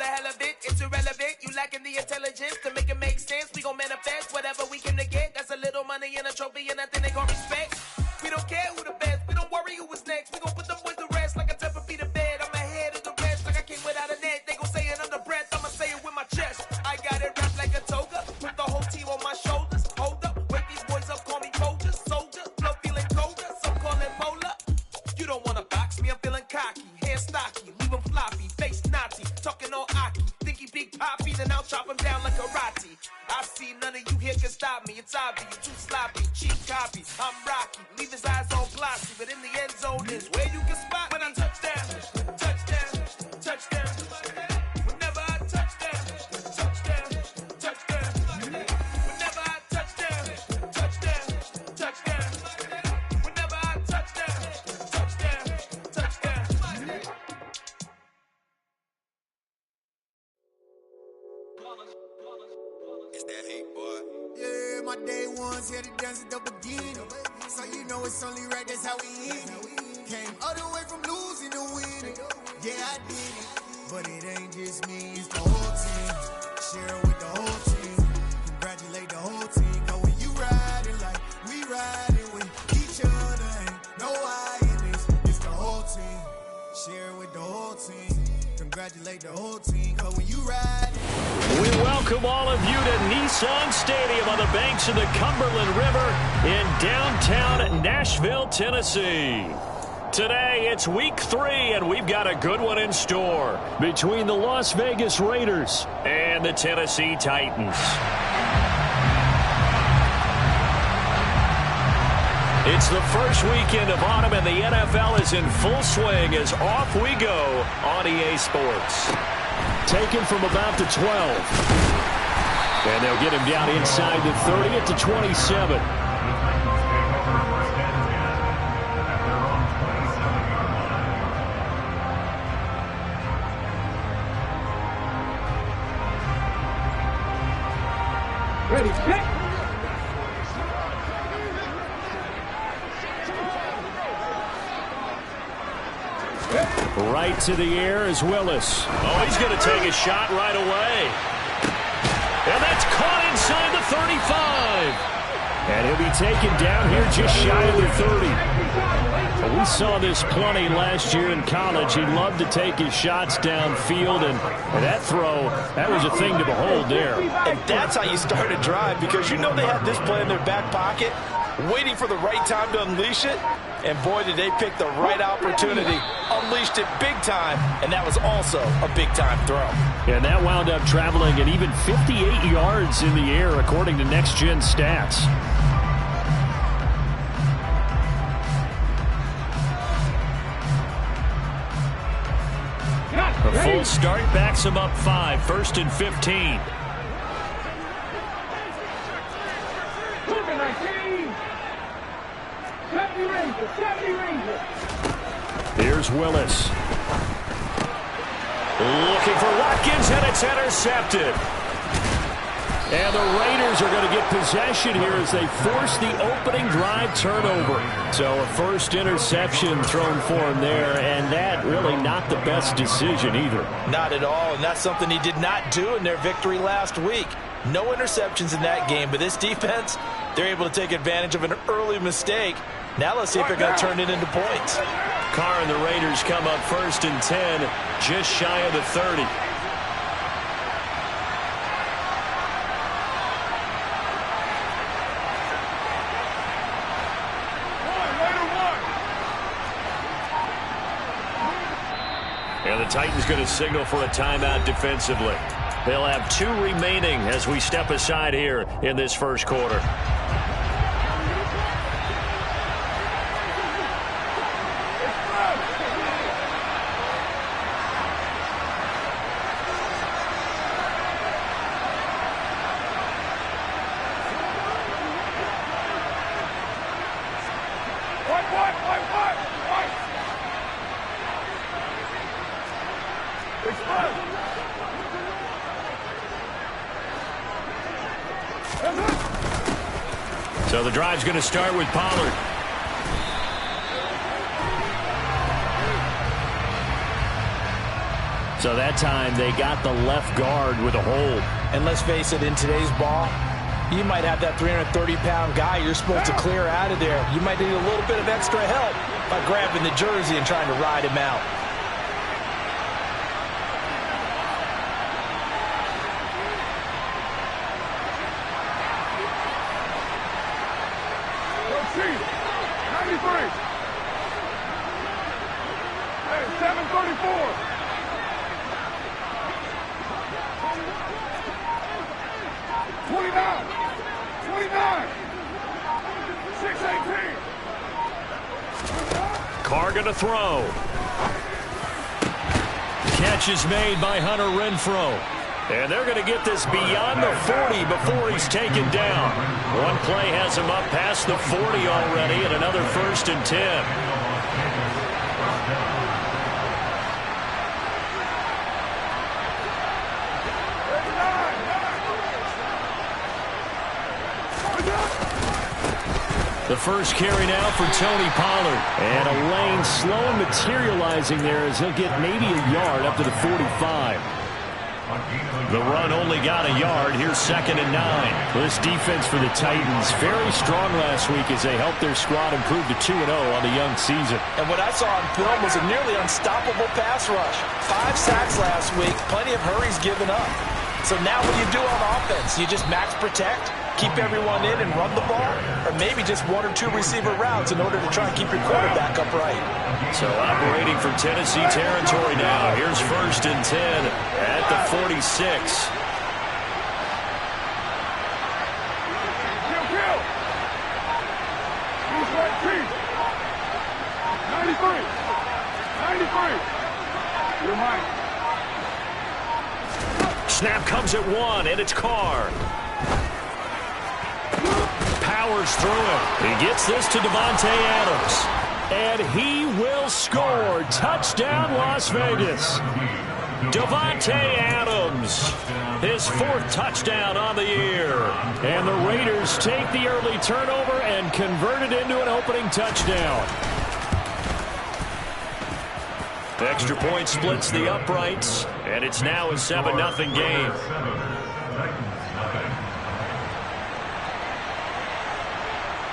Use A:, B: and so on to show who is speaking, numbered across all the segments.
A: the hell of it, it's irrelevant. You lacking the intelligence to make it make sense. We gon' manifest whatever we came to get. That's a little money and a trophy and nothing they gon' respect. We don't care who the best, we don't worry who was next. We gon' put them boys to rest like a temper feet of bed. I'm ahead of the rest like I came without a net. They gon' say it under breath, I'ma say it with my chest. I got it wrapped like a toga, put the whole team on my shoulders. Hold up, wake these boys up, call me soldier, soldier. Flow feeling colder, some call it polar. You don't wanna box me, I'm feeling cocky. Hair stocky, leave him floppy, face naughty. Talking all aki, think he big poppy, then I'll chop him down like karate. I see none of you here can stop me. It's obvious, you too sloppy, cheap copy. I'm Rocky, leave his eyes all glossy, but in the end zone is where you can spot when I touchdown, touchdown, touchdown. Whenever I touchdown, touchdown, touchdown. Whenever I touchdown, touchdown, touchdown. Whenever I touchdown, touchdown, touchdown.
B: It's that hate, boy.
C: Yeah, my day ones here to dance at the beginning. So you know it's only right, that's how we hit it. Came all the way from losing to winning. Yeah, I did it. But it ain't just me, it's the whole team. Share it with the whole team. Congratulate the whole team. Cause when you riding like we riding with each other, ain't no I in this. It's the whole team. Share it with the whole team. Congratulate the whole team. Cause when you riding.
D: We welcome all of you to Nissan Stadium on the banks of the Cumberland River in downtown Nashville, Tennessee. Today, it's week 3, and we've got a good one in store between the Las Vegas Raiders and the Tennessee Titans. It's the first weekend of autumn, and the NFL is in full swing as off we go on EA Sports. Taken from about the 12. And they'll get him down inside the 30 at the 27.
E: Ready, set.
D: Right to the air is Willis. Oh, he's going to take a shot right away. And that's caught inside the 35. And he'll be taken down here just shy of the 30. Well, we saw this plenty last year in college. He loved to take his shots downfield, and that throw, that was a thing to behold there.
F: And that's how you start a drive, because you know they have this play in their back pocket, waiting for the right time to unleash it. And boy, did they pick the right opportunity. Unleashed it big time, and that was also a big-time throw.
D: And that wound up traveling at even 58 yards in the air, according to Next Gen Stats. A full start backs him up 5, 1st and 15. Here's Willis. Looking for Watkins, and it's intercepted. And the Raiders are going to get possession here as they force the opening drive turnover. So a first interception thrown for him there, and that really not the best decision either.
F: Not at all, and that's something he did not do in their victory last week. No interceptions in that game, but this defense, they're able to take advantage of an early mistake. Now let's see if they're going to turn it into points.
D: Carr and the Raiders come up 1st and 10, just shy of the 30. And the Titans going to signal for a timeout defensively. They'll have 2 remaining as we step aside here in this first quarter. So the drive's going to start with Pollard. So that time they got the left guard with a hold.
F: And let's face it, in today's ball, you might have that 330-pound guy you're supposed to clear out of there. You might need a little bit of extra help by grabbing the jersey and trying to ride him out.
D: Carr gonna throw. Catch is made by Hunter Renfrow. And they're going to get this beyond the 40 before he's taken down. One play has him up past the 40 already, and another 1st and 10. The first carry now for Tony Pollard. And a lane slow materializing there as he'll get maybe a yard up to the 45. The run only got a yard. Here's 2nd and 9. This defense for the Titans very strong last week as they helped their squad improve to 2-0 on the young season.
F: And what I saw on film was a nearly unstoppable pass rush. 5 sacks last week, plenty of hurries given up. So now what do you do on offense? You just max protect, keep everyone in and run the ball, or maybe just 1 or 2 receiver routes in order to try and keep your quarterback upright.
D: So operating for Tennessee territory now. Here's 1st and 10 at the 46.
E: Kill. He's right, Chief. 93. You're mine.
D: Snap comes at 1, and it's Carr. Powers through it. He gets this to Davante Adams. And he will score. Touchdown, Las Vegas. Davante Adams, his 4th touchdown on the year. And the Raiders take the early turnover and convert it into an opening touchdown. Extra point splits the uprights, and it's now a 7-0 game.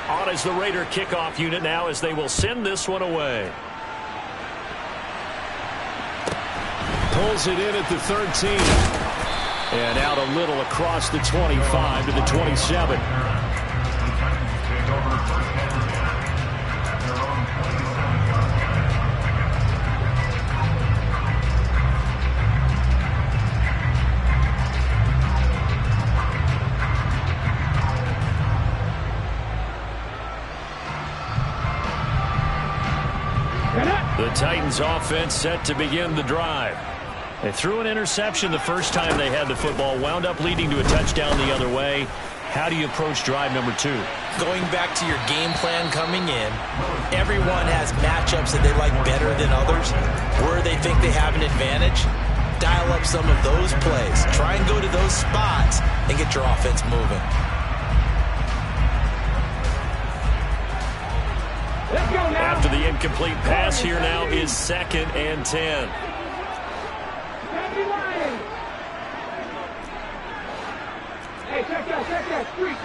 D: On is the Raider kickoff unit now as they will send this one away. Pulls it in at the 13. And out a little across the 25 to the 27. The Titans offense set to begin the drive. They threw an interception the first time they had the football, wound up leading to a touchdown the other way. How do you approach drive number 2?
F: Going back to your game plan coming in, everyone has matchups that they like better than others. Where they think they have an advantage, dial up some of those plays. Try and go to those spots and get your offense moving.
D: After the incomplete pass, here now is 2nd and 10.
E: Hey, check that, street.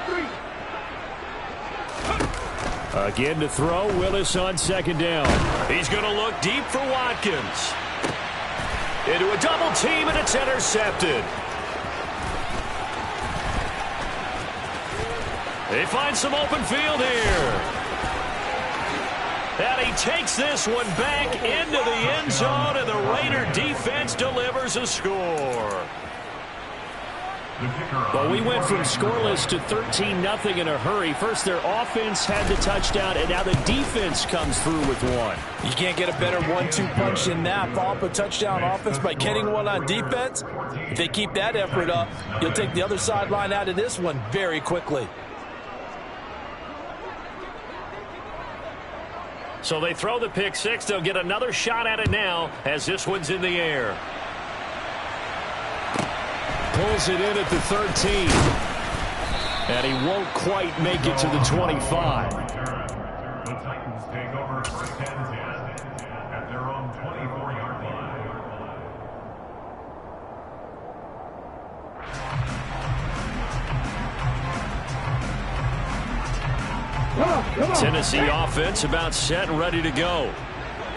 D: Again to throw, Willis on 2nd down. He's going to look deep for Watkins. Into a double team, and it's intercepted. They find some open field here. And he takes this one back into the end zone, and the Raider defense delivers a score. Well, we went from scoreless to 13-0 in a hurry. First, their offense had the touchdown, and now the defense comes through with one.
F: You can't get a better 1-2 punch than that. Follow up a touchdown offense by getting one on defense. If they keep that effort up, you'll take the other sideline out of this one very quickly.
D: So they throw the pick six. They'll get another shot at it now as this one's in the air. Pulls it in at the 13. And he won't quite make it to the 25.
G: The Titans take over first and 10 at their own 24-yard line.
D: Tennessee offense about set and ready to go.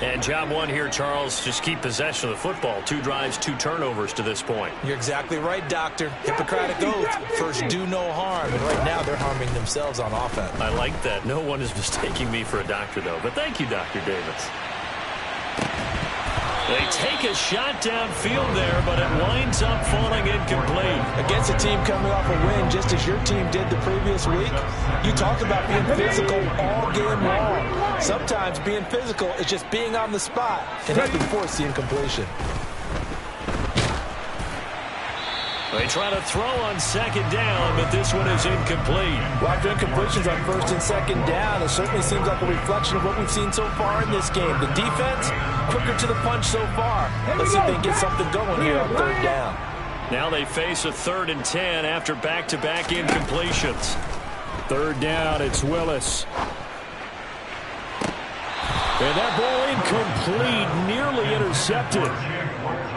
D: And job one here, Charles, just keep possession of the football. 2 drives, 2 turnovers to this point.
F: You're exactly right, Doctor. Hippocratic oath. First, do no harm. And right now, they're harming themselves on offense.
D: I like that. No one is mistaking me for a doctor, though. But thank you, Dr. Davis. They take a shot downfield there, but it winds up falling incomplete.
F: Against a team coming off a win, just as your team did the previous week, you talk about being physical all game long. Sometimes being physical is just being on the spot and helping force the incompletion.
D: They try to throw on second down, but this one is incomplete.
F: Well, after incompletions on first and second down, it certainly seems like a reflection of what we've seen so far in this game. The defense, quicker to the punch so far. Let's see if they can get something going here on third down.
D: Now they face a 3rd and 10 after back-to-back incompletions. 3rd down, it's Willis. And that ball incomplete, nearly intercepted.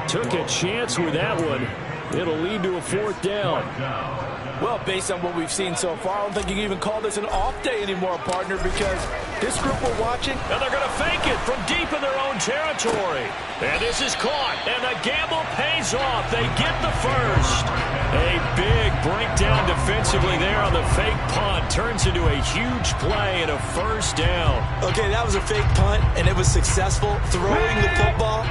D: Took a chance with that one. It'll lead to a 4th down.
F: Well, based on what we've seen so far, I don't think you can even call this an off day anymore, partner, because this group we're watching,
D: and they're going to fake it from deep in their own territory. And this is caught, and the gamble pays off. They get the first. A big breakdown defensively there on the fake punt. Turns into a huge play and a 1st down.
F: Okay, that was a fake punt, and it was successful throwing the football.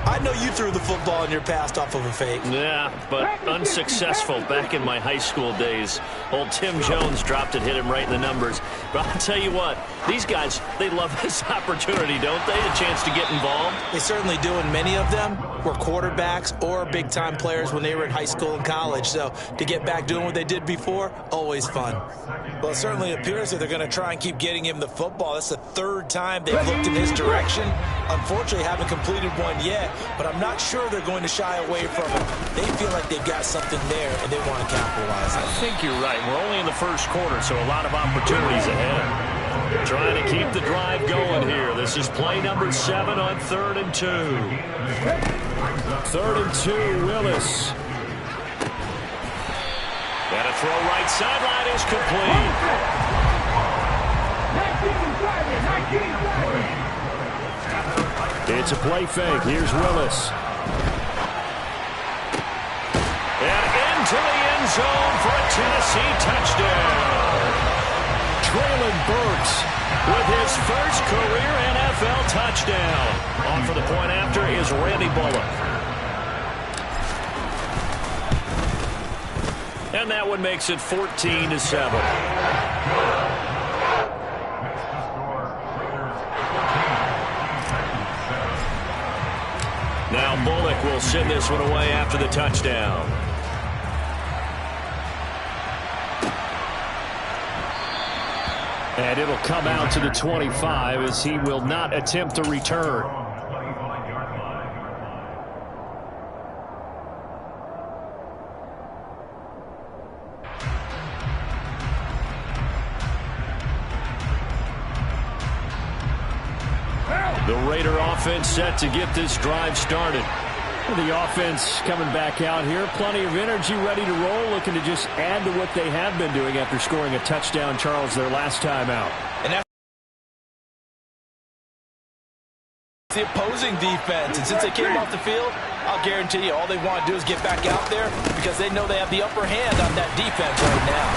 F: I know you threw the football in your past off of a fake.
D: Yeah, but unsuccessful back in my high school days. Old Tim Jones dropped it, hit him right in the numbers. But I'll tell you what, these guys, they love this opportunity, don't they? A chance to get involved.
F: They certainly do, and many of them were quarterbacks or big-time players when they were in high school and college. So to get back doing what they did before, always fun. Well, it certainly appears that they're going to try and keep getting him the football. That's the 3rd time they've looked in his direction. Unfortunately, haven't completed one yet, but I'm not sure they're going to shy away from it. They feel like they've got something there, and they want to capitalize on it.
D: I think you're right. We're only in the 1st quarter, so a lot of opportunities ahead. Trying to keep the drive going here. This is play number 7 on 3rd and 2. 3rd and 2, Willis. And a throw right sideline is complete.
E: 19
D: It's a play fake. Here's Willis. And into the end zone for a Tennessee touchdown. Traylon Burks with his first career NFL touchdown. On for the point after is Randy Bullock. And that one makes it 14-7. Now Bullock will send this one away after the touchdown. And it'll come out to the 25 as he will not attempt to return. The Raider offense set to get this drive started. The offense coming back out here. Plenty of energy, ready to roll, looking to just add to what they have been doing after scoring a touchdown, Charles, their last time out.
F: And that's the opposing defense. And since they came off the field, I'll guarantee you all they want to do is get back out there because they know they have the upper hand on that defense right now.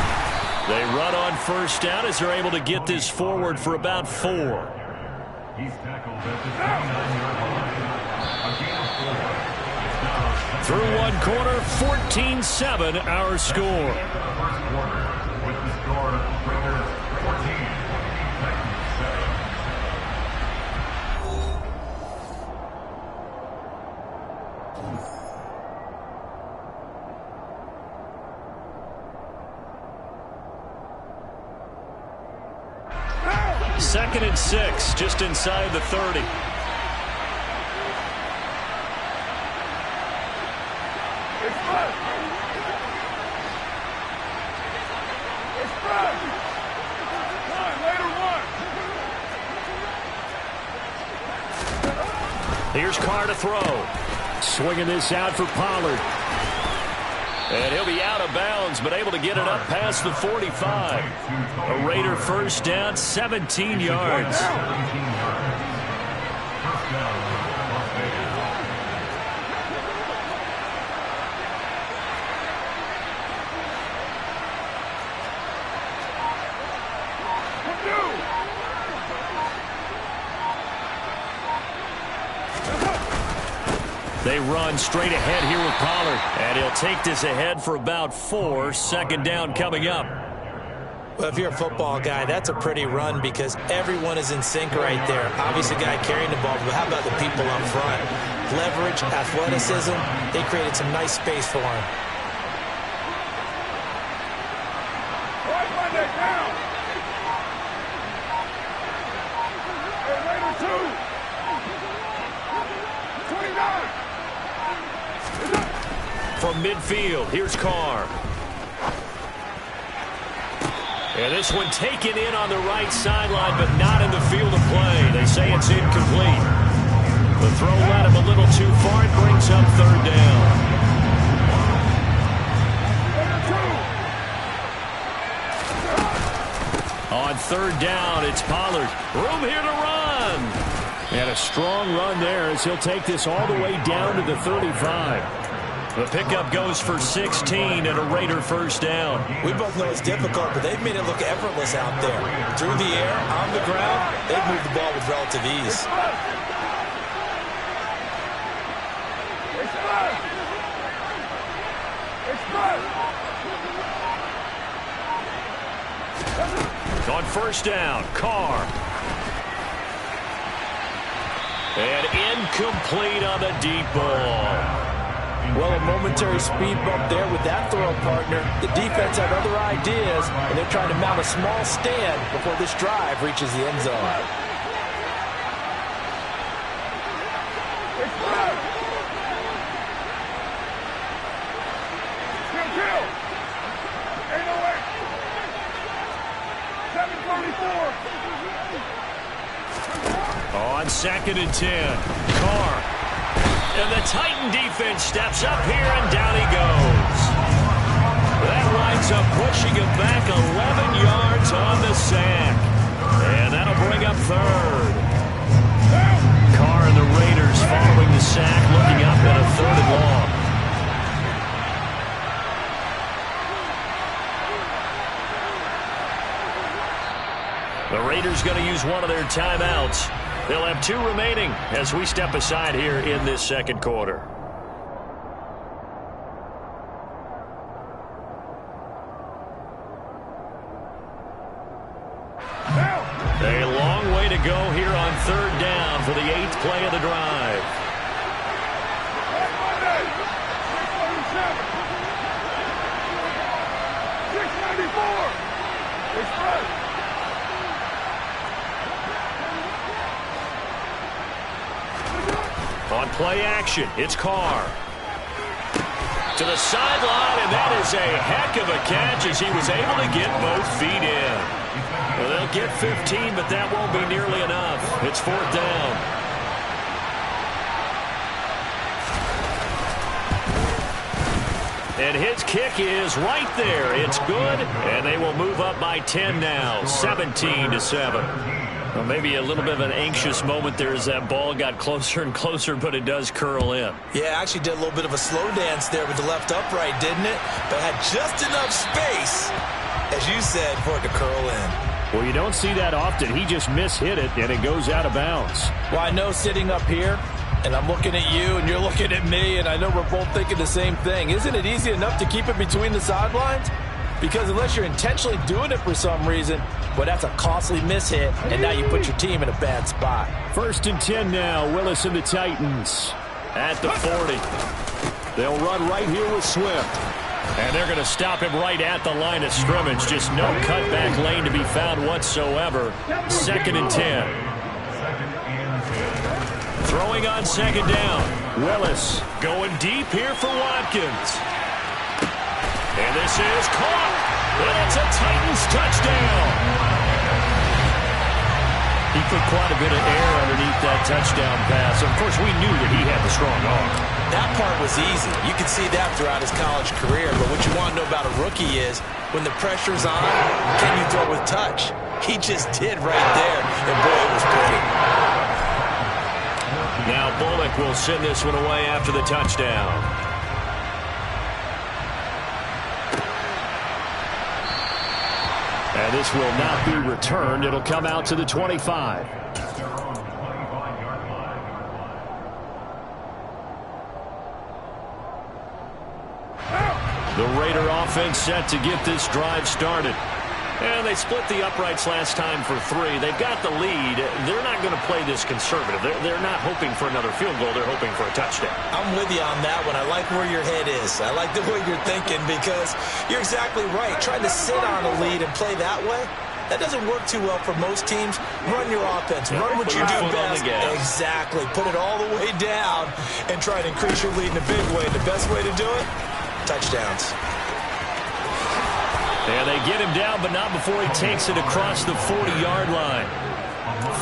D: They run on 1st down as they're able to get this forward for about 4.
G: He's tackled at the 29-yard line. Again, 4.
D: Through one quarter, 14-7, our score.
G: First quarter with the score Raiders 14, Titans
D: 7. 2nd and 6, just inside the 30. Here's Carr to throw. Swinging this out for Pollard. And he'll be out of bounds, but able to get it up past the 45. A Raider first down, 17 yards.
G: First down, Las Vegas.
D: They run straight ahead here with Pollard. And he'll take this ahead for about 4. Second down coming up.
F: Well, if you're a football guy, that's a pretty run because everyone is in sync right there. Obviously, the guy carrying the ball, but how about the people up front? Leverage, athleticism, they created some nice space for him.
D: From midfield, here's Carr. And this one taken in on the right sideline, but not in the field of play. They say it's incomplete. The throw led him a little too far. It brings up third down. On third down, it's Pollard. Room here to run. And a strong run there as he'll take this all the way down to the 35. The pickup goes for 16 and a Raider first down.
F: We both know it's difficult, but they've made it look effortless out there. Through the air, on the ground, they've moved the ball with relative ease.
D: On first down, Carr. And incomplete on the deep ball.
F: Well, a momentary speed bump there with that throw partner. The defense had other ideas, and they're trying to mount a small stand before this drive reaches the end zone.
D: On second and 10, Carr. And the Titan defense steps up here, and down he goes. That winds up pushing him back 11 yards on the sack. And that'll bring up third. Carr and the Raiders following the sack, looking up at a third and long. The Raiders going to use one of their timeouts. They'll have 2 remaining as we step aside here in this second quarter. A long way to go here on third down for the 8th play of the drive. On play action, it's Carr. To the sideline, and that is a heck of a catch as he was able to get both feet in. Well, they'll get 15, but that won't be nearly enough. It's fourth down. And his kick is right there. It's good, and they will move up by 10 now, 17-7. Well, maybe a little bit of an anxious moment there as that ball got closer and closer, but it does curl in.
F: Yeah, actually did a little bit of a slow dance there with the left upright, didn't it? But had just enough space, as you said, for it to curl in.
D: Well, you don't see that often. He just mishit it, and it goes out of bounds.
F: Well, I know sitting up here, and I'm looking at you, and you're looking at me, and I know we're both thinking the same thing. Isn't it easy enough to keep it between the sidelines? Because unless you're intentionally doing it for some reason, well, that's a costly mishit, and now you put your team in a bad spot.
D: First and 10 now, Willis and the Titans at the 40. They'll run right here with Swift. And they're going to stop him right at the line of scrimmage. Just no cutback lane to be found whatsoever. Second and 10. Throwing on second down. Willis going deep here for Watkins. And this is caught. And it's a Titans touchdown. He put quite a bit of air underneath that touchdown pass. Of course, we knew that he had the strong arm.
F: that part was easy. You can see that throughout his college career. But what you want to know about a rookie is when the pressure's on, can you throw with touch? He just did right there, and boy, it was pretty.
D: Now Bullock will send this one away after the touchdown. And this will not be returned. It'll come out to the 25. The Raider offense set to get this drive started. And they split the uprights last time for 3. They've got the lead. They're not going to play this conservative. They're not hoping for another field goal. They're hoping for a touchdown.
F: I'm with you on that one. I like where your head is. I like the way you're thinking because you're exactly right. Trying to sit on a lead and play that way, that doesn't work too well for most teams. Run your offense. Run what you do best. Exactly. Put it all the way down and try to increase your lead in a big way. The best way to do it, touchdowns.
D: And they get him down, but not before he takes it across the 40-yard line.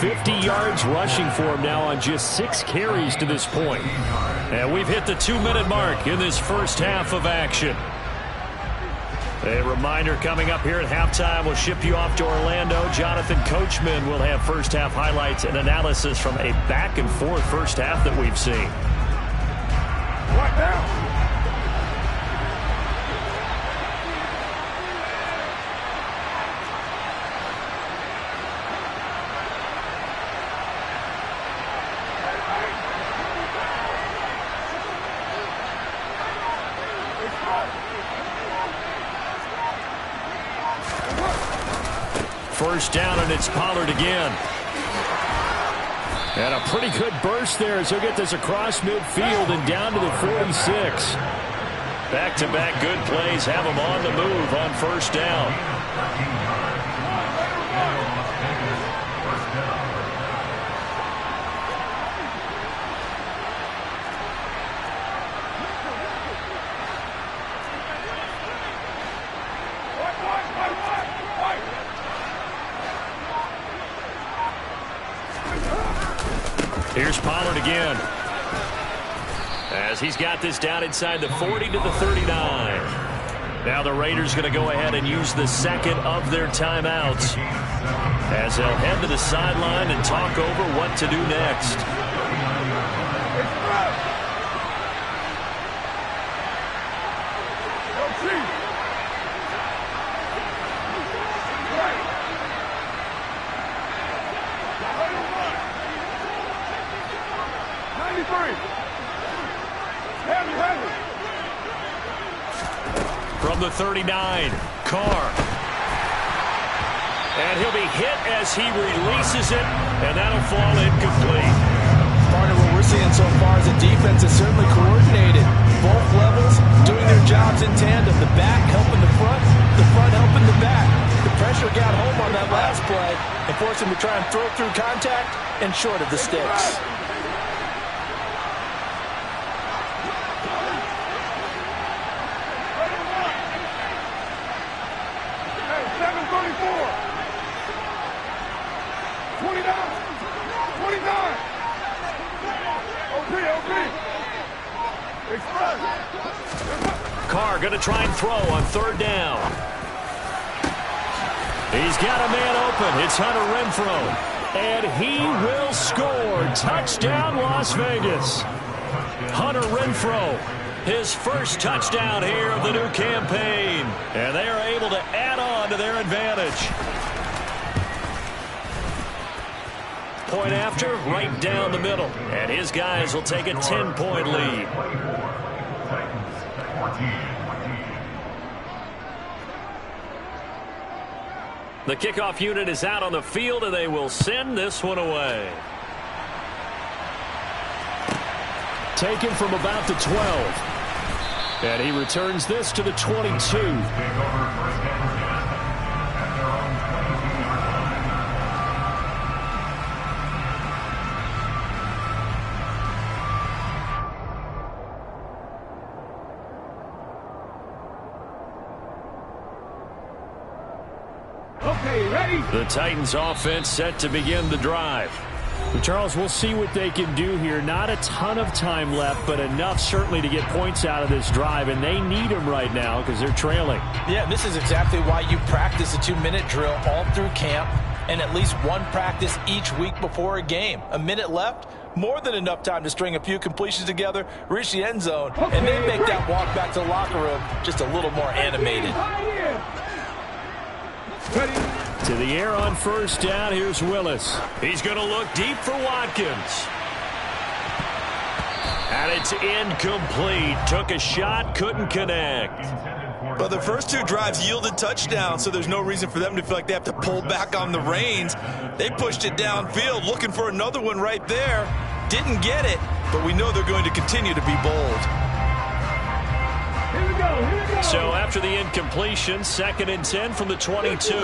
D: 50 yards rushing for him now on just 6 carries to this point. And we've hit the 2-minute mark in this first half of action. A reminder coming up here at halftime, we'll ship you off to Orlando. Jonathan Coachman will have first half highlights and analysis from a back-and-forth first half that we've seen.
E: Right now.
D: First down, and it's Pollard again. And a pretty good burst there as he'll get this across midfield and down to the 46. Back-to-back good plays have him on the move on first down. Here's Pollard again. As he's got this down inside the 40 to the 39. Now the Raiders going to go ahead and use the second of their timeouts as they'll head to the sideline and talk over what to do next. From the 39, Carr. And he'll be hit as he releases it, and that'll fall incomplete.
F: Part of what we're seeing so far is the defense is certainly coordinated. Both levels doing their jobs in tandem. The back helping the front helping the back. The pressure got home on that last play and forced him to try and throw through contact and short of the sticks.
D: Carr going to try and throw on third down. He's got a man open. It's Hunter Renfrow. And he will score. Touchdown, Las Vegas. Hunter Renfrow, his first touchdown here of the new campaign. And they are able to add on to their advantage. Point after, right down the middle. And his guys will take a 10-point lead. The kickoff unit is out on the field, and they will send this one away. Taken from about the 12. And he returns this to the 22. The Titans offense set to begin the drive. Charles, we'll see what they can do here. Not a ton of time left, but enough certainly to get points out of this drive, and they need them right now because they're trailing.
F: Yeah, this is exactly why you practice a 2-minute drill all through camp and at least one practice each week before a game. A minute left, more than enough time to string a few completions together, reach the end zone, and then make that walk back to the locker room just a little more animated.
D: To the air on first down, here's Willis. He's going to look deep for Watkins. And it's incomplete. Took a shot, couldn't connect.
F: But the first two drives yielded touchdowns, so there's no reason for them to feel like they have to pull back on the reins. They pushed it downfield, looking for another one right there. Didn't get it, but we know they're going to continue to be bold.
E: Here we go.
D: So after the incompletion, 2nd and 10 from the 22.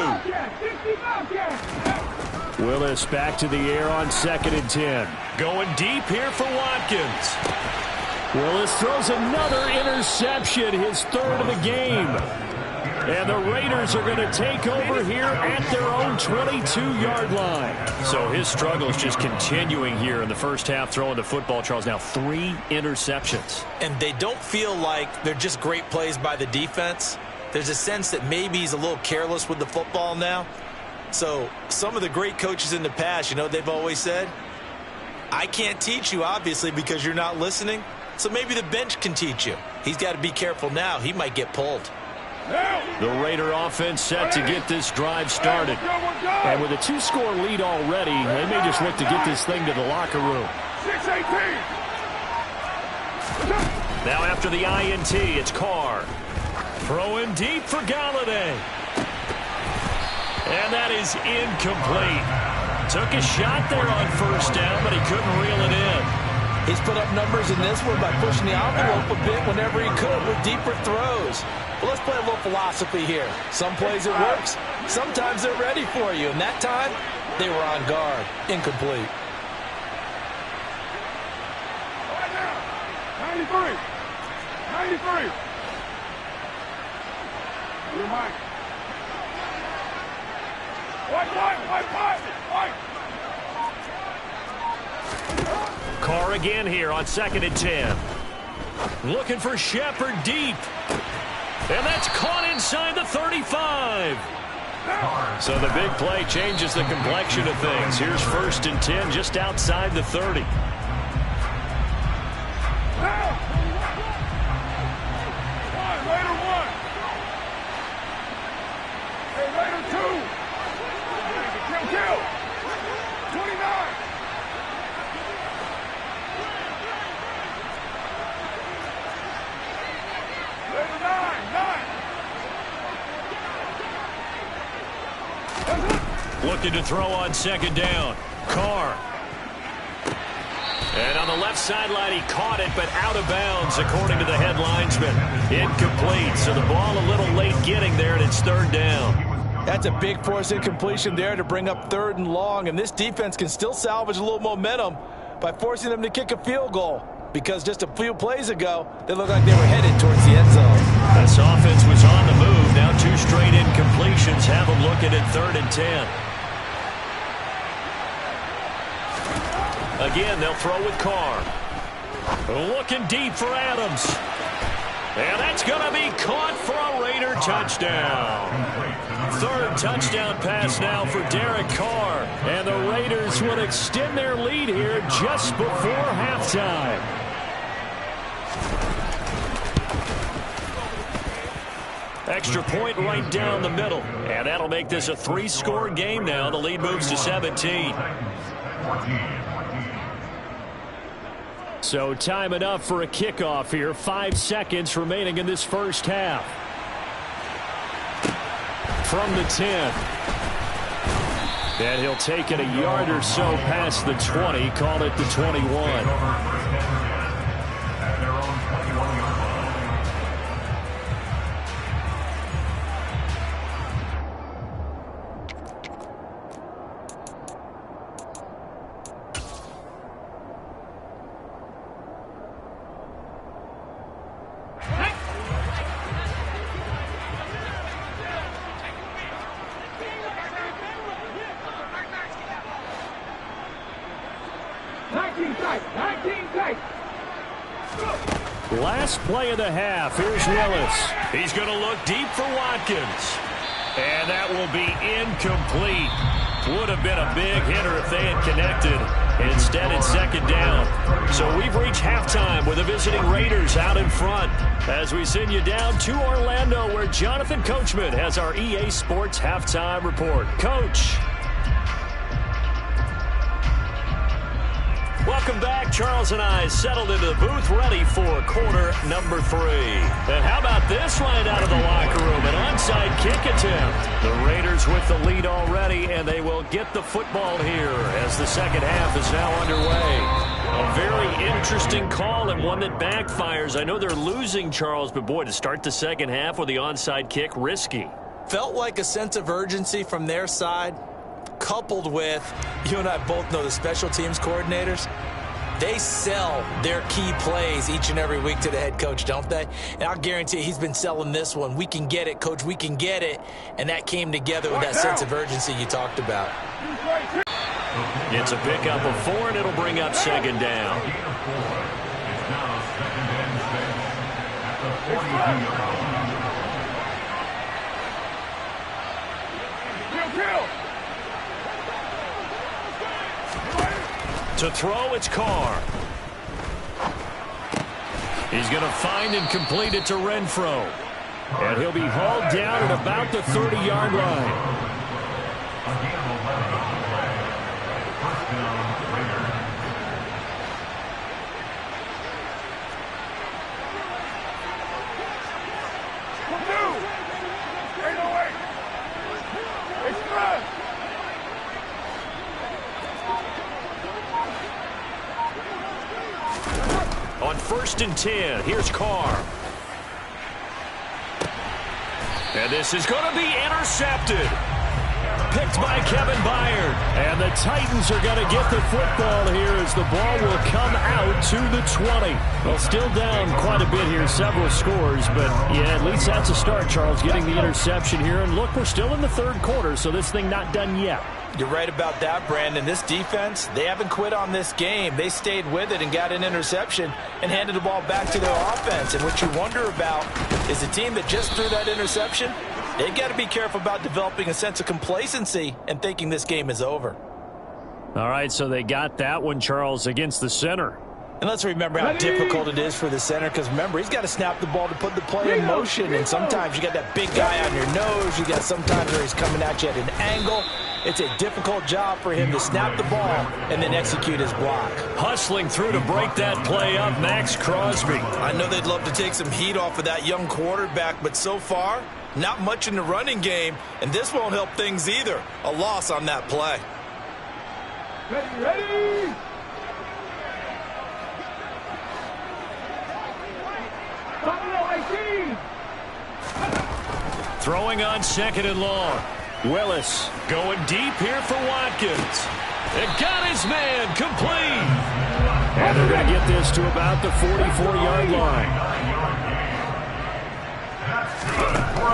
D: Willis back to the air on 2nd and 10. Going deep here for Watkins. Willis throws another interception, his 3rd of the game. And the Raiders are going to take over here at their own 22-yard line. So his struggles just continuing here in the first half, throwing the football. Charles, now 3 interceptions.
F: And they don't feel like they're just great plays by the defense. There's a sense that maybe he's a little careless with the football now. So some of the great coaches in the past, you know, they've always said, I can't teach you, obviously, because you're not listening. So maybe the bench can teach you. He's got to be careful now. He might get pulled.
D: The Raider offense set to get this drive started. And with a 2-score lead already, they may just look to get this thing to the locker room.
E: 6-18.
D: Now after the INT, it's Carr. Throwing deep for Galladay. And that is incomplete. Took a shot there on first down, but he couldn't reel it in.
F: He's put up numbers in this one by pushing the envelope a bit whenever he could with deeper throws. But let's play a little philosophy here. Some plays it works. Sometimes they're ready for you. And that time, they were on guard. Incomplete.
E: 93. 93. You're mine. White.
D: Carr again here on 2nd and 10. Looking for Shepard deep. And that's caught inside the 35. So the big play changes the complexion of things. Here's 1st and 10 just outside the 30. Looking to throw on 2nd down. Carr. And on the left sideline, he caught it, but out of bounds, according to the head linesman. Incomplete, so the ball a little late getting there, and it's 3rd down.
F: That's a big force incompletion there to bring up 3rd and long, and this defense can still salvage a little momentum by forcing them to kick a field goal, because just a few plays ago, they looked like they were headed towards the end zone.
D: This offense was on the move. Now 2 straight incompletions have them looking at 3rd and 10. Again, they'll throw with Carr. Looking deep for Adams. And that's going to be caught for a Raider touchdown. 3rd touchdown pass now for Derek Carr. And the Raiders will extend their lead here just before halftime. Extra point right down the middle. And that'll make this a 3-score game now. The lead moves to 17. So time enough for a kickoff here. 5 seconds remaining in this first half. From the 10. And he'll take it a yard or so past the 20. Call it the 21. last play of the half. Here's Willis. He's going to look deep for Watkins. And that will be incomplete. Would have been a big hitter if they had connected. Instead, it's second down. So we've reached halftime with the visiting Raiders out in front as we send you down to Orlando where Jonathan Coachman has our EA Sports Halftime Report. Coach. Welcome back. Charles and I settled into the booth ready for quarter number 3. And how about this right out of the locker room? An onside kick attempt. The Raiders with the lead already, and they will get the football here as the second half is now underway. A very interesting call and one that backfires. I know they're losing, Charles, but boy, to start the second half with the onside kick, risky.
F: Felt like a sense of urgency from their side, coupled with, you and I both know the special teams coordinators, they sell their key plays each and every week to the head coach, don't they? And I'll guarantee he's been selling this one. We can get it, coach, we can get it. And that came together with that sense of urgency you talked about.
D: It's a pickup of 4, and it'll bring up second down.
G: It's now second and 6 at the 42-yard line.
D: To throw, it's Carr. He's going to find and complete it to Renfro. And he'll be hauled down at about the 30-yard line.
G: First down, Raiders.
D: On 1st and 10, here's Carr. And this is going to be intercepted. Picked by Kevin Byard. And the Titans are going to get the football here as the ball will come out to the 20. Well, still down quite a bit here, several scores. But, yeah, at least that's a start, Charles, getting the interception here. And look, we're still in the third quarter, so this thing not done yet.
F: You're right about that, Brandon. This defense, they haven't quit on this game. They stayed with it and got an interception and handed the ball back to their offense. And what you wonder about is the team that just threw that interception, they've got to be careful about developing a sense of complacency and thinking this game is over.
D: All right, so they got that one, Charles, against the center.
F: And let's remember how difficult it is for the center, because remember, he's got to snap the ball to put the play in motion. And sometimes you got that big guy on your nose. You got sometimes where he's coming at you at an angle. It's a difficult job for him to snap the ball and then execute his block.
D: Hustling through to break that play up, Max Crosby.
F: I know they'd love to take some heat off of that young quarterback, but so far, not much in the running game, and this won't help things either. A loss on that play.
E: Ready?
D: Throwing on 2nd and long. Willis going deep here for Watkins. It got his man complete. And they're going to get this to about the 44-yard line.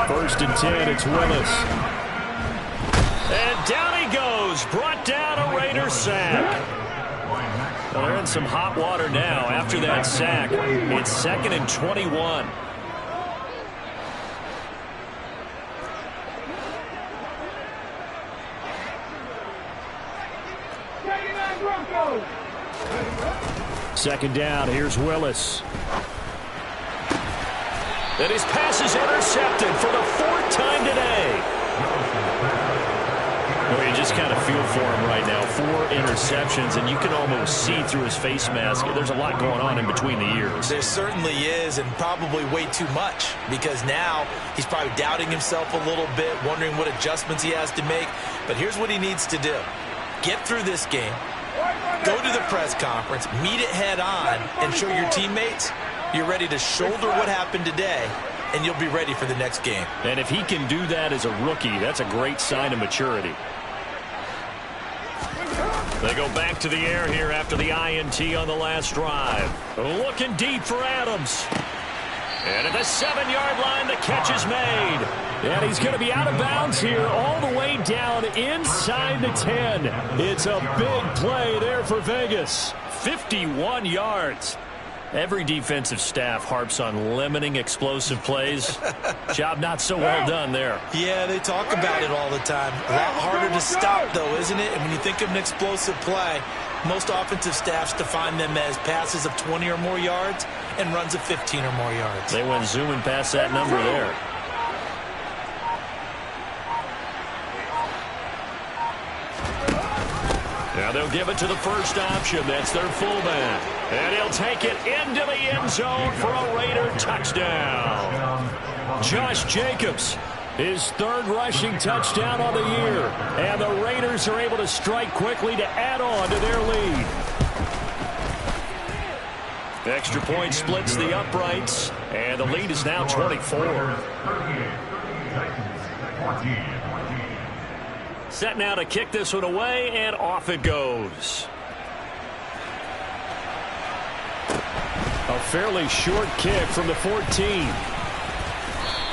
D: 1st and 10, it's Willis. And down he goes. Brought down a Raider sack. Well, they're in some hot water now after that sack. It's 2nd and 21. Second down, here's Willis. And his pass is intercepted for the 4th time today. Well, you just kind of feel for him right now. 4 interceptions, and you can almost see through his face mask. There's a lot going on in between the ears.
F: There certainly is, and probably way too much, because now he's probably doubting himself a little bit, wondering what adjustments he has to make. But here's what he needs to do. Get through this game. Go to the press conference, meet it head on, and show your teammates you're ready to shoulder what happened today, and you'll be ready for the next game.
D: And if he can do that as a rookie, that's a great sign of maturity. They go back to the air here after the INT on the last drive. Looking deep for Adams. And at the 7-yard line, the catch is made. And he's going to be out of bounds here all the way down inside the 10. It's a big play there for Vegas. 51 yards. Every defensive staff harps on limiting explosive plays. Job not so well done there.
F: Yeah, they talk about it all the time. A lot harder to stop, though, isn't it? And when you think of an explosive play, most offensive staffs define them as passes of 20 or more yards and runs of 15 or more yards.
D: They went zooming past that number there. Now they'll give it to the first option. That's their fullback. And he'll take it into the end zone for a Raider touchdown. Josh Jacobs, his third rushing touchdown on the year. And the Raiders are able to strike quickly to add on to their lead. Extra point splits the uprights. And the lead is now 24. Set now to kick this one away, and off it goes. A fairly short kick from the 14.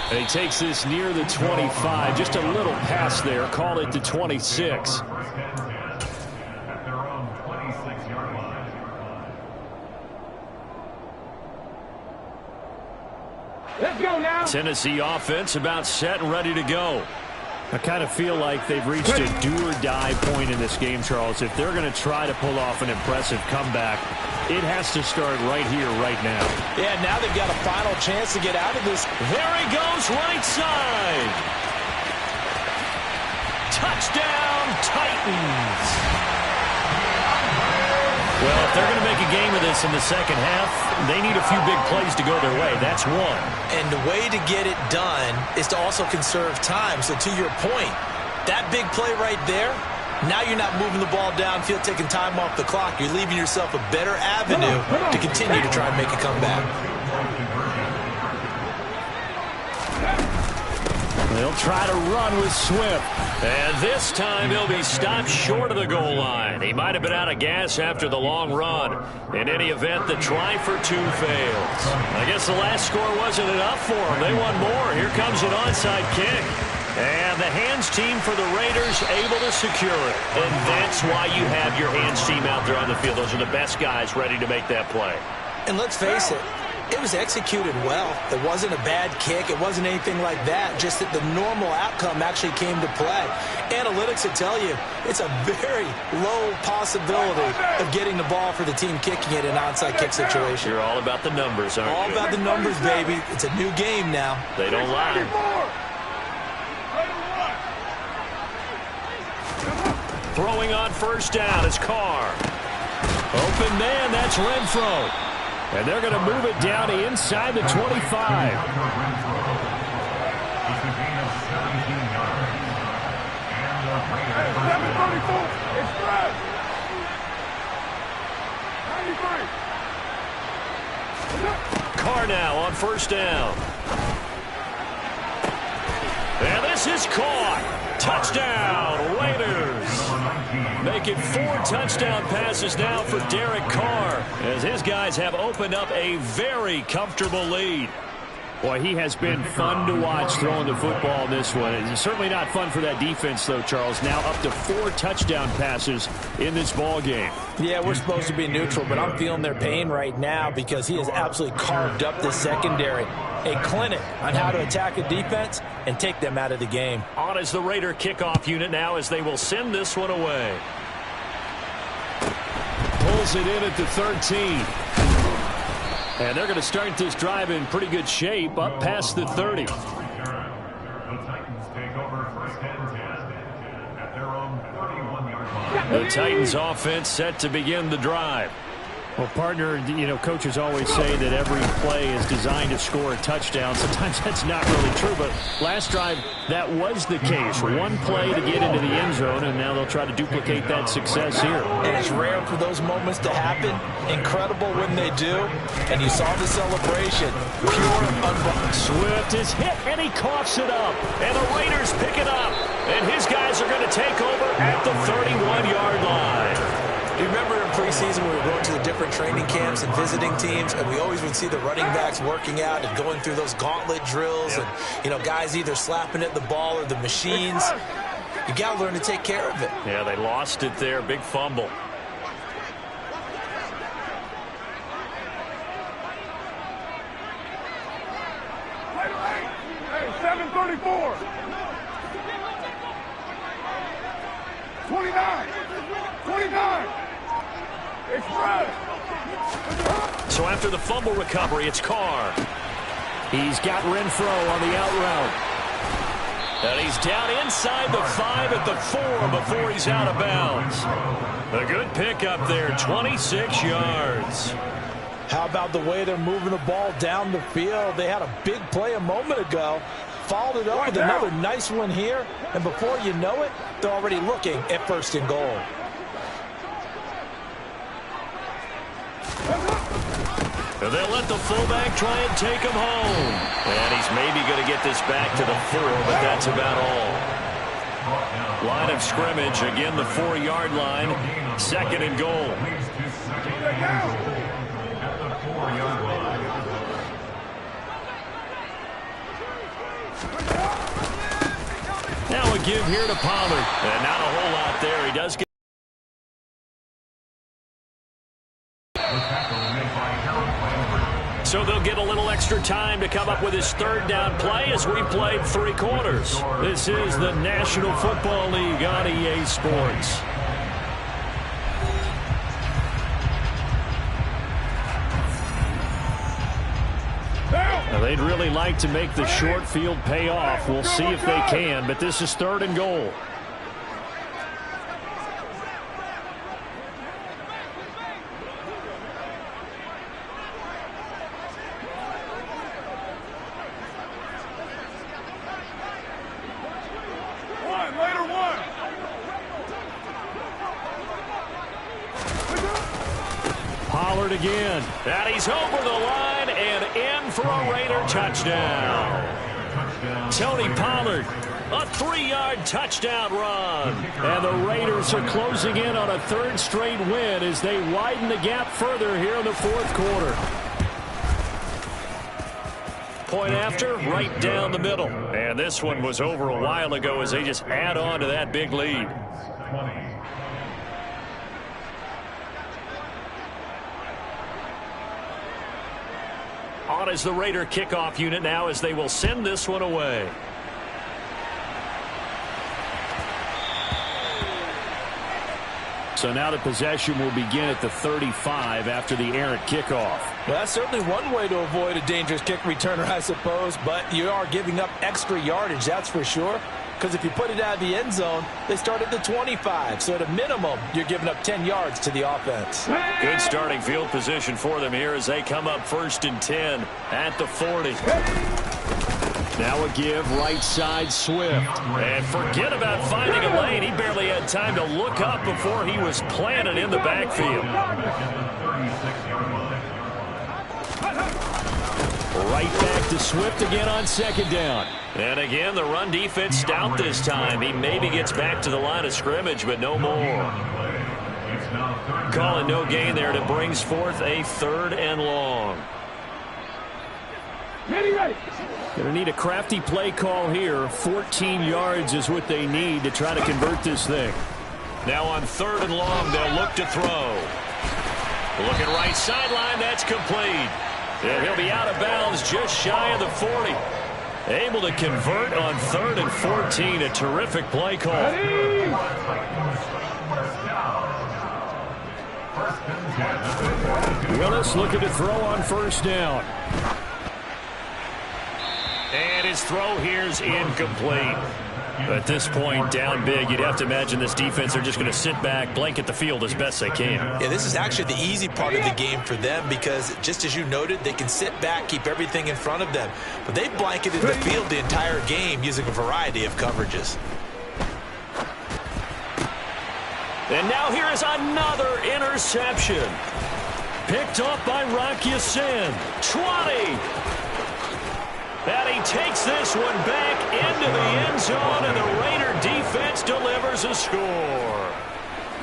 D: And he takes this near the 25. Just a little pass there. Call it the 26.
E: Let's go now.
D: Tennessee offense about set and ready to go. I kind of feel like they've reached a do-or-die point in this game, Charles. If they're going to try to pull off an impressive comeback, it has to start right here, right now.
F: Yeah, now they've got a final chance to get out of this.
D: There he goes, right side. Touchdown, Titans. Well, if they're going to make a game of this in the second half, they need a few big plays to go their way. That's one.
F: And the way to get it done is to also conserve time. So to your point, that big play right there, now you're not moving the ball downfield, taking time off the clock. You're leaving yourself a better avenue to continue to try and make a comeback.
D: They'll try to run with Swift. And this time he'll be stopped short of the goal line. He might have been out of gas after the long run. In any event, the try for two fails. I guess the last score wasn't enough for them. They want more. Here comes an onside kick. And the hands team for the Raiders able to secure it. And that's why you have your hands team out there on the field. Those are the best guys ready to make that play.
F: And let's face it, it was executed well. It wasn't a bad kick. It wasn't anything like that. Just that the normal outcome actually came to play. Analytics will tell you it's a very low possibility of getting the ball for the team kicking it in an onside kick situation.
D: You're all about the numbers, aren't you?
F: All about the numbers, baby. It's a new game now.
D: They don't lie. Throwing on first down is Carr. Open man, that's Renfro. And they're going to move it down to inside the 25.
G: 7:34. It's spread. 93.
D: Carr now on first down. And this is caught. Touchdown, Raiders. Make it 4 touchdown passes now for Derek Carr, as his guys have opened up a very comfortable lead. Boy, he has been fun to watch throwing the football in this one. It's certainly not fun for that defense, though, Charles. Now up to 4 touchdown passes in this ball game.
F: Yeah, we're supposed to be neutral, but I'm feeling their pain right now because he has absolutely carved up this secondary. A clinic on how to attack a defense and take them out of the game.
D: On is the Raider kickoff unit now as they will send this one away. Pulls it in at the 13. And they're going to start this drive in pretty good shape up past the 30.
G: The Titans take over first and 10 at their own 31-yard line.
D: The Titans offense set to begin the drive. Well, partner, you know, coaches always say that every play is designed to score a touchdown. Sometimes that's not really true, but last drive, that was the case. One play to get into the end zone, and now they'll try to duplicate that success here.
F: And it's rare for those moments to happen. Incredible when they do. And you saw the celebration. Pure, unbelievable.
D: Swift is hit, and he coughs it up. And the Raiders pick it up. And his guys are going to take over at the 31-yard line.
F: You remember in preseason we were going to the different training camps and visiting teams, and we always would see the running backs working out and going through those gauntlet drills, and, you know, guys either slapping at the ball or the machines. You got to learn to take care of it.
D: Yeah, they lost it there. Big fumble.
E: 7:34. 29. 29. Express.
D: So after the fumble recovery, it's Carr. He's got Renfro on the out route. And he's down inside the 5 at the 4 before he's out of bounds. A good pickup there, 26 yards.
F: How about the way they're moving the ball down the field? They had a big play a moment ago. Followed it up with another nice one here. And before you know it, they're already looking at 1st and goal.
D: And they'll let the fullback try and take him home. And he's maybe going to get this back to the 4, but that's about all. Line of scrimmage, again the 4-yard line. 2nd and goal. Now a give here to Pollard. And not a whole lot there. He does get. So they'll get a little extra time to come up with his 3rd down play as we played 3 quarters. This is the National Football League on EA Sports. Now they'd really like to make the short field pay off. We'll see if they can, but this is 3rd and goal. Pollard again. And he's over the line and in for a Raider touchdown. Tony Pollard, a 3-yard touchdown run. And the Raiders are closing in on a 3rd straight win as they widen the gap further here in the 4th quarter. Point after, right down the middle. And this one was over a while ago as they just add on to that big lead. On is the Raider kickoff unit now as they will send this one away. So now the possession will begin at the 35 after the errant kickoff.
F: Well, that's certainly one way to avoid a dangerous kick returner, I suppose, but you are giving up extra yardage, that's for sure. Because if you put it out of the end zone, they start at the 25. So at a minimum, you're giving up 10 yards to the offense.
D: Good starting field position for them here as they come up 1st and 10 at the 40. Now a give right side Swift. And forget about finding a lane. He barely had time to look up before he was planted in the backfield. Right back to Swift again on 2nd down. And again, the run defense stout this time. He maybe gets back to the line of scrimmage, but no more. Calling no gain there. That brings forth a 3rd and long. Going to need a crafty play call here. 14 yards is what they need to try to convert this thing. Now on 3rd and long, they'll look to throw. Looking right sideline, that's complete. And he'll be out of bounds just shy of the 40. Able to convert on 3rd and 14. A terrific play call. Willis looking to throw on 1st down. And his throw here's incomplete. At this point, down big, you'd have to imagine this defense are just going to sit back, blanket the field as best they can.
F: Yeah, this is actually the easy part of the game for them because, just as you noted, they can sit back, keep everything in front of them. But they blanketed the field the entire game using a variety of coverages.
D: And now here is another interception. Picked off by Rock Ya-Sin. 20. And he takes this one back into the end zone, and the Raider defense delivers a score.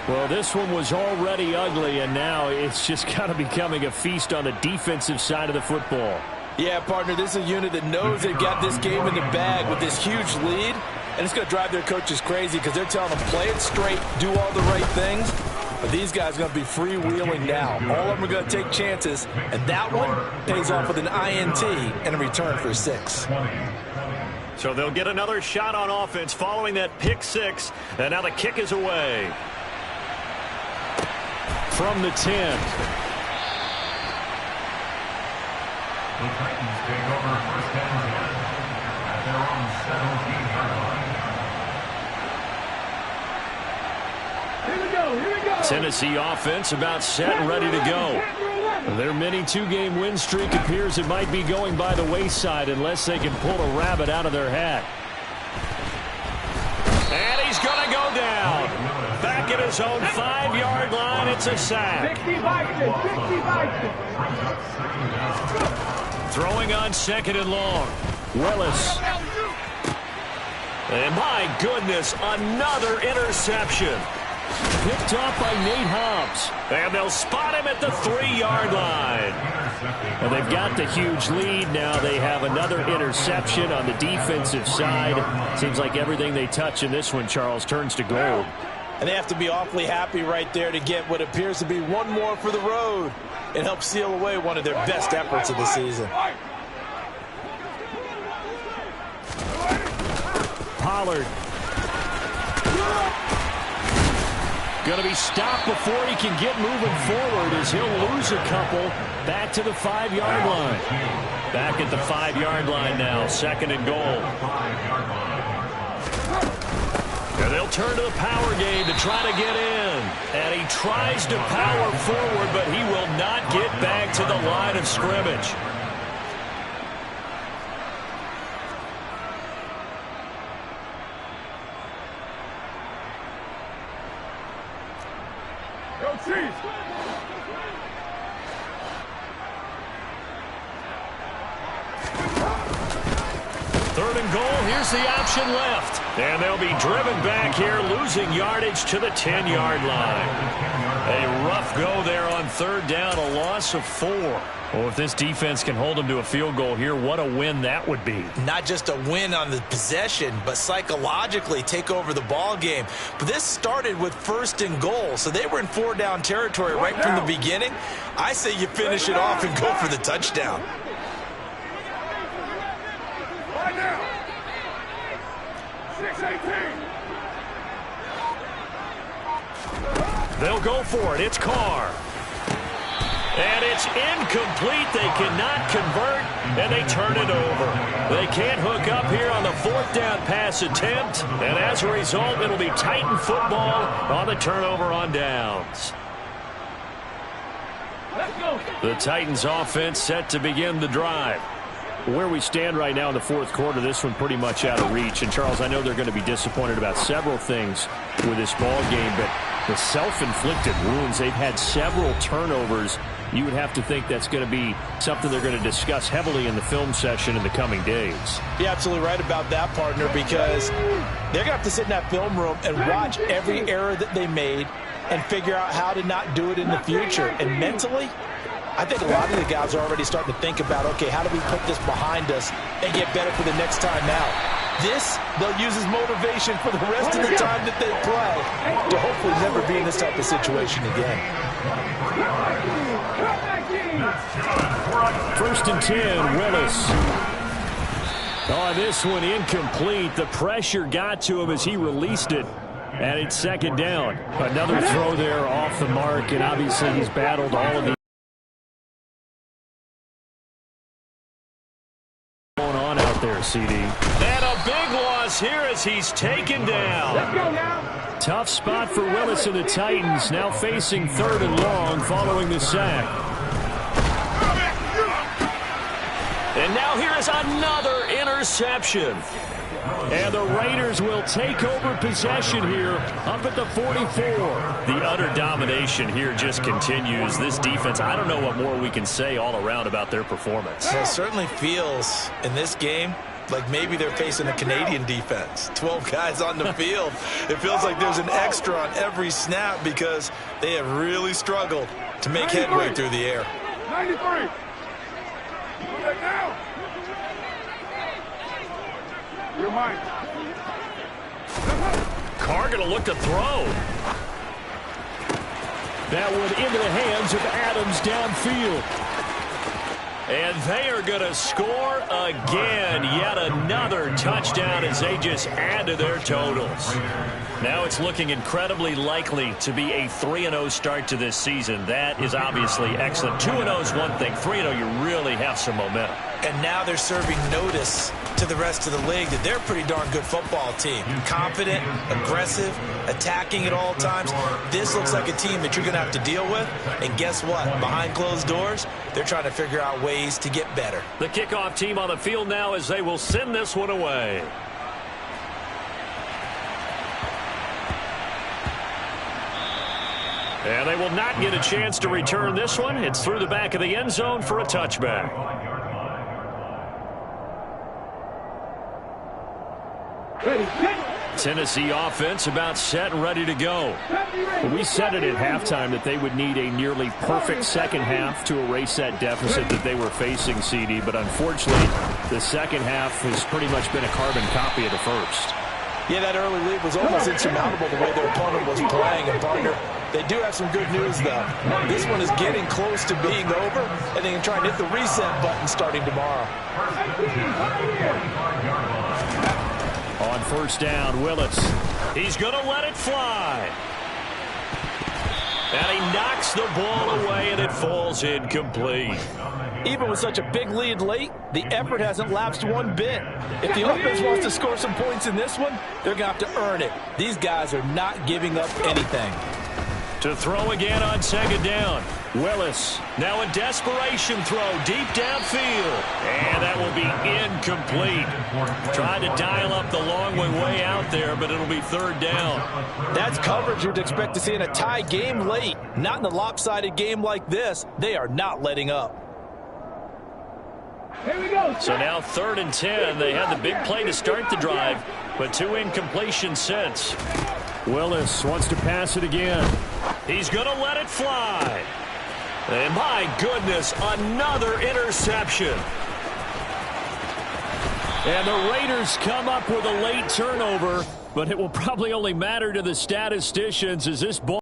D: Well, this one was already ugly, and now it's just kind of becoming a feast on the defensive side of the football.
F: Yeah, partner, this is a unit that knows they've got this game in the bag with this huge lead, and it's going to drive their coaches crazy because they're telling them play it straight, do all the right things. But these guys are going to be freewheeling now. All of them are going to take chances, and that one pays off with an INT and a return for 6.
D: So they'll get another shot on offense following that pick six. And now the kick is away. From the 10.
G: The Titans take over first and 10 at their own 17-yard line.
E: Here we go.
D: Tennessee offense about set and ready to go. Their mini two-game win streak appears it might be going by the wayside unless they can pull a rabbit out of their hat. And he's going to go down. Back at his own 5-yard line, it's a sack.
E: 60
D: Throwing on second and long. Willis. And my goodness, another interception. Picked off by Nate Hobbs. And they'll spot him at the 3-yard line. And they've got the huge lead. Now they have another interception on the defensive side. Seems like everything they touch in this one, Charles, turns to gold.
F: And they have to be awfully happy right there to get what appears to be one more for the road. It helps seal away one of their best efforts of the season.
D: Pollard. Going to be stopped before he can get moving forward as he'll lose a couple back to the 5-yard line. Back at the 5-yard line now, second and goal. And they'll turn to the power game to try to get in. And he tries to power forward, but he will not get back to the line of scrimmage.
E: Go Chiefs.
D: Third and goal, here's the option left. And they'll be driven back here, losing yardage to the 10-yard line. A rough go there on third down, a loss of 4. Well, if this defense can hold them to a field goal here, what a win that would be.
F: Not just a win on the possession, but psychologically take over the ball game. But this started with first and goal, so they were in 4-down territory right from the beginning. I say you finish it off and go for the touchdown.
E: Right now. 6-18.
D: They'll go for it. It's Carr. And it's incomplete. They cannot convert, and they turn it over. They can't hook up here on the 4th down pass attempt, and as a result, it'll be Titan football on the turnover on downs.
E: Let's go.
D: The Titans offense set to begin the drive. Where we stand right now in the 4th quarter, this one pretty much out of reach. And, Charles, I know they're going to be disappointed about several things with this ball game, but the self-inflicted wounds, they've had several turnovers. You would have to think that's going to be something they're going to discuss heavily in the film session in the coming days.
F: You're absolutely right about that, partner, because they're going to have to sit in that film room and watch every error that they made and figure out how to not do it in the future. And mentally, I think a lot of the guys are already starting to think about, okay, how do we put this behind us and get better for the next time out? This, they'll use as motivation for the rest of the time that they play to hopefully never be in this type of situation again.
D: 1st and 10, Willis. Oh, this one incomplete. The pressure got to him as he released it. And it's 2nd down. Another throw there off the mark, and obviously he's battled all of the going on out there, CD. And a big loss here as he's taken down.
E: Let's go now.
D: Tough spot for Willis and the Titans, now facing 3rd and long following the sack. And now here is another interception. And the Raiders will take over possession here up at the 44. The utter domination here just continues. This defense, I don't know what more we can say all around about their performance.
F: Well, it certainly feels in this game like maybe they're facing a Canadian defense. 12 guys on the field. It feels like there's an extra on every snap because they have really struggled to make headway through the air.
E: 93. Go back now. You're mine.
D: Carr going to look to throw. That one into the hands of Adams downfield. And they are going to score again. Yet another touchdown as they just add to their totals. Now it's looking incredibly likely to be a 3-0 start to this season. That is obviously excellent. 2-0 is one thing. 3-0, you really have some momentum.
F: And now they're serving notice to the rest of the league that they're a pretty darn good football team. Confident, aggressive, attacking at all times. This looks like a team that you're going to have to deal with. And guess what? Behind closed doors, they're trying to figure out ways to get better.
D: The kickoff team on the field now as they will send this one away. And they will not get a chance to return this one. It's through the back of the end zone for a touchback. Tennessee offense about set and ready to go.
H: We said it at halftime that they would need a nearly perfect second half to erase that deficit that they were facing, CD. But unfortunately, the second half has pretty much been a carbon copy of the first.
F: Yeah, that early lead was almost insurmountable the way their opponent was playing. And partner, they do have some good news, though. This one is getting close to being over, and they can try and hit the reset button starting tomorrow.
D: On first down, Willis. He's going to let it fly. And he knocks the ball away, and it falls incomplete.
F: Even with such a big lead late, the effort hasn't lapsed one bit. If the offense wants to score some points in this one, they're going to have to earn it. These guys are not giving up anything.
D: To throw again on second down. Willis, now a desperation throw deep downfield. And that will be incomplete. Tried to dial up the long one way out there, but it'll be third down.
F: That's coverage you'd expect to see in a tie game late. Not in a lopsided game like this. They are not letting up.
E: Here we go.
D: So now 3rd and 10. They had the big play to start the drive, but 2 incompletions since.
H: Willis wants to pass it again.
D: He's going to let it fly. And my goodness, another interception. And the Raiders come up with a late turnover, but it will probably only matter to the statisticians as this ball